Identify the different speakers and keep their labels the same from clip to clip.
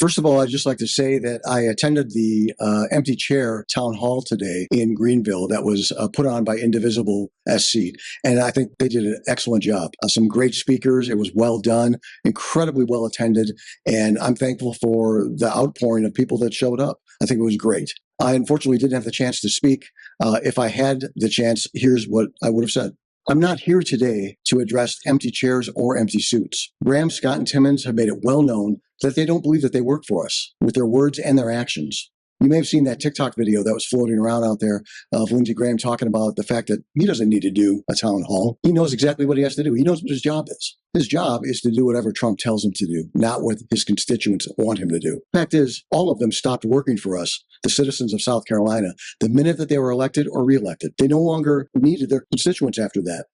Speaker 1: First of all, I'd just like to say that I attended the empty chair town hall today in Greenville that was put on by Indivisible SC. And I think they did an excellent job. Some great speakers. It was well done, incredibly well attended. And I'm thankful for the outpouring of people that showed up. I think it was great. I unfortunately didn't have the chance to speak. If I had the chance, here's what I would have said. I'm not here today to address empty chairs or empty suits. Graham, Scott, and Timmons have made it well known that they don't believe that they work for us with their words and their actions. You may have seen that TikTok video that was floating around out there of Lindsay Graham talking about the fact that he doesn't need to do a town hall. He knows exactly what he has to do. He knows what his job is. His job is to do whatever Trump tells him to do, not what his constituents want him to do. Fact is, all of them stopped working for us, the citizens of South Carolina, the minute that they were elected or reelected. They no longer needed their constituents after that.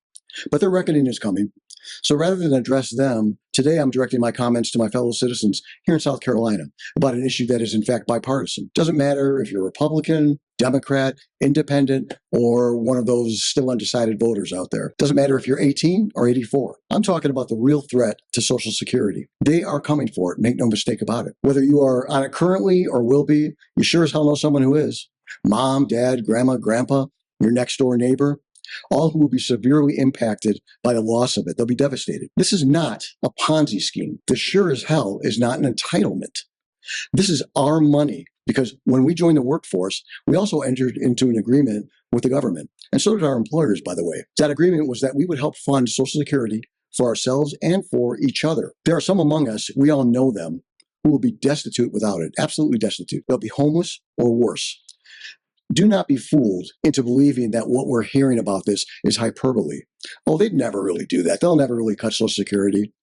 Speaker 1: But their reckoning is coming. So rather than address them, today I'm directing my comments to my fellow citizens here in South Carolina about an issue that is in fact bipartisan. Doesn't matter if you're Republican, Democrat, Independent, or one of those still undecided voters out there. Doesn't matter if you're 18 or 84. I'm talking about the real threat to Social Security. They are coming for it. Make no mistake about it. Whether you are on it currently or will be, you sure as hell know someone who is. Mom, dad, grandma, grandpa, your next door neighbor. All who will be severely impacted by the loss of it. They'll be devastated. This is not a Ponzi scheme. This sure as hell is not an entitlement. This is our money because when we joined the workforce, we also entered into an agreement with the government. And so did our employers, by the way. That agreement was that we would help fund Social Security for ourselves and for each other. There are some among us, we all know them, who will be destitute without it, absolutely destitute. They'll be homeless or worse. Do not be fooled into believing that what we're hearing about this is hyperbole. Oh, they'd never really do that. They'll never really cut Social Security.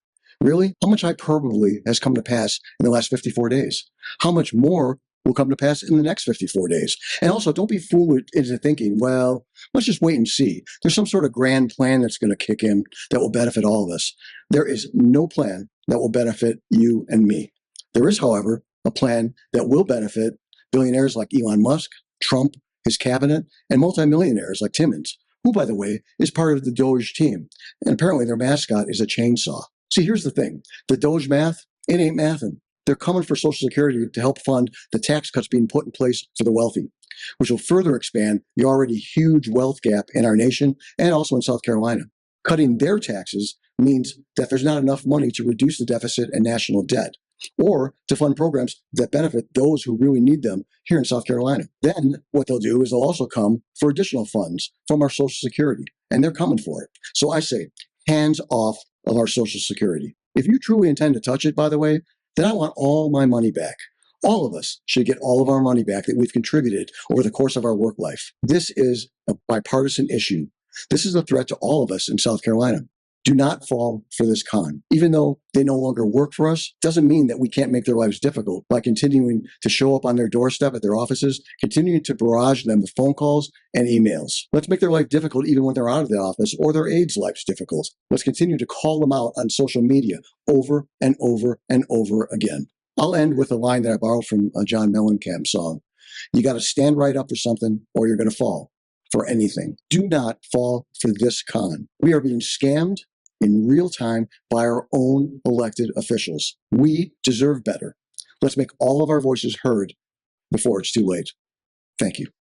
Speaker 1: Really? How much hyperbole has come to pass in the last 54 days? How much more will come to pass in the next 54 days? And also, don't be fooled into thinking, well, let's just wait and see. There's some sort of grand plan that's going to kick in that will benefit all of us. There is no plan that will benefit you and me. There is, however, a plan that will benefit billionaires like Elon Musk, Trump, his cabinet, and multimillionaires like Timmons, who, by the way, is part of the Doge team. And apparently their mascot is a chainsaw. See, here's the thing. The Doge math, it ain't mathin'. They're coming for Social Security to help fund the tax cuts being put in place for the wealthy, which will further expand the already huge wealth gap in our nation and also in South Carolina. Cutting their taxes means that there's not enough money to reduce the deficit and national debt, or to fund programs that benefit those who really need them here in South Carolina. Then what they'll do is they'll also come for additional funds from our Social Security, and they're coming for it. So I say, hands off of our Social Security. If you truly intend to touch it, by the way, then I want all my money back. All of us should get all of our money back that we've contributed over the course of our work life. This is a bipartisan issue. This is a threat to all of us in South Carolina. Do not fall for this con. Even though they no longer work for us, doesn't mean that we can't make their lives difficult by continuing to show up on their doorstep at their offices, continuing to barrage them with phone calls and emails. Let's make their life difficult even when they're out of the office, or their aides' lives difficult. Let's continue to call them out on social media over and over and over again. I'll end with a line that I borrowed from a John Mellencamp's song. You got to stand right up for something or you're going to fall for anything. Do not fall for this con. We are being scammed in real time by our own elected officials. We deserve better. Let's make all of our voices heard before it's too late. Thank you.